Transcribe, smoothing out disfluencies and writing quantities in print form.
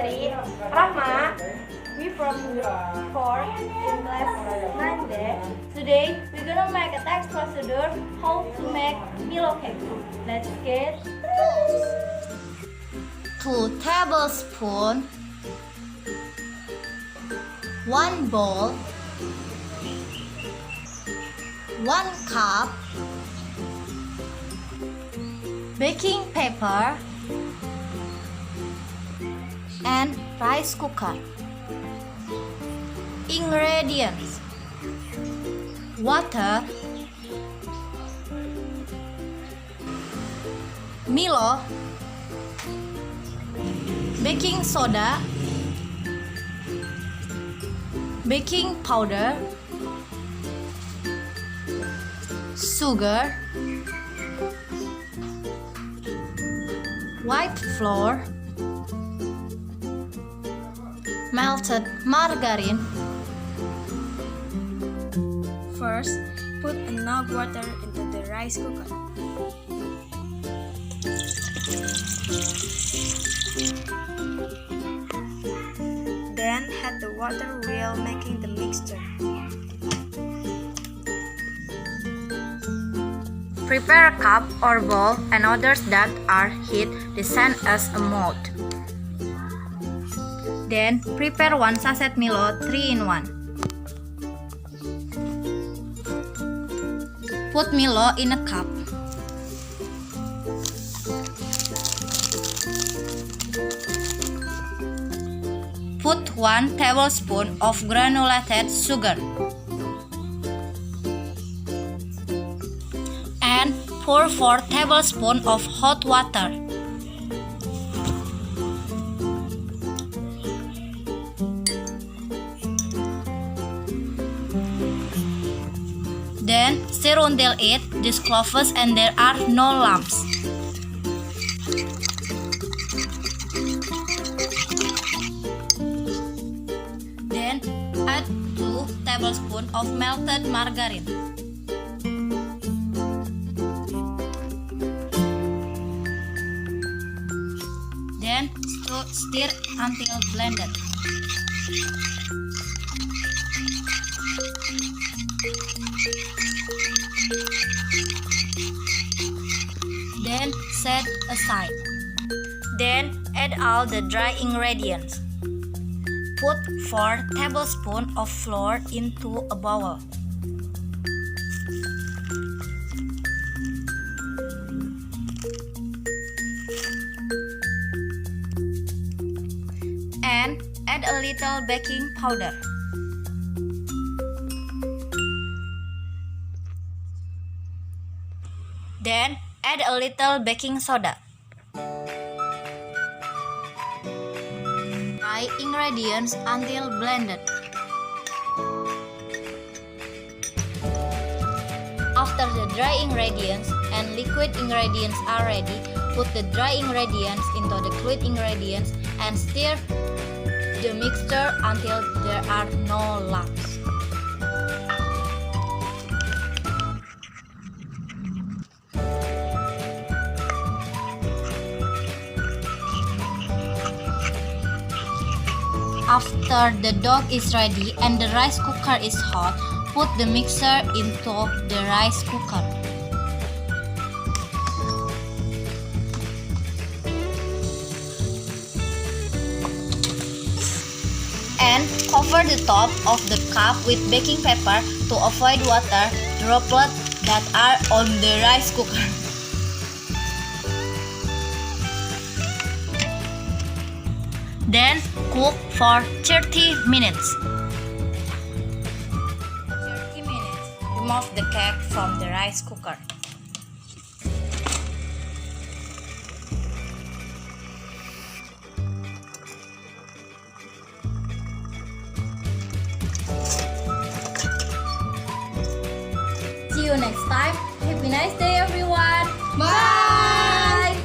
3. Rahma, we from 4 in class 9D. Today we're gonna make a text procedure how to make Milo cake. Let's get started. 2 tablespoons, 1 bowl, 1 cup, baking paper, and rice cooker. Ingredients: water, Milo, baking soda, baking powder, sugar, white flour, melted margarine. First, put enough water into the rice cooker. Then heat the water while making the mixture. Prepare a cup or bowl and others that are heat descend as a mold. Then prepare 1 sachet Milo 3-in-1. Put Milo in a cup. Put 1 tablespoon of granulated sugar. And pour 4 tablespoons of hot water. Then stir until it discloses and there are no lumps. Then add 2 tablespoons of melted margarine. Then stir until blended. Then set aside. Then add all the dry ingredients. Put 4 tablespoons of flour into a bowl. And add a little baking powder. Then add a little baking soda. Dry ingredients until blended. After the dry ingredients and liquid ingredients are ready, put the dry ingredients into the fluid ingredients and stir the mixture until there are no lumps. After the dough is ready and the rice cooker is hot, put the mixture into the rice cooker. And cover the top of the cup with baking paper to avoid water droplets that are on the rice cooker. Then cook for 30 minutes. 30 minutes, remove the cake from the rice cooker. See you next time. Have a nice day, everyone. Bye.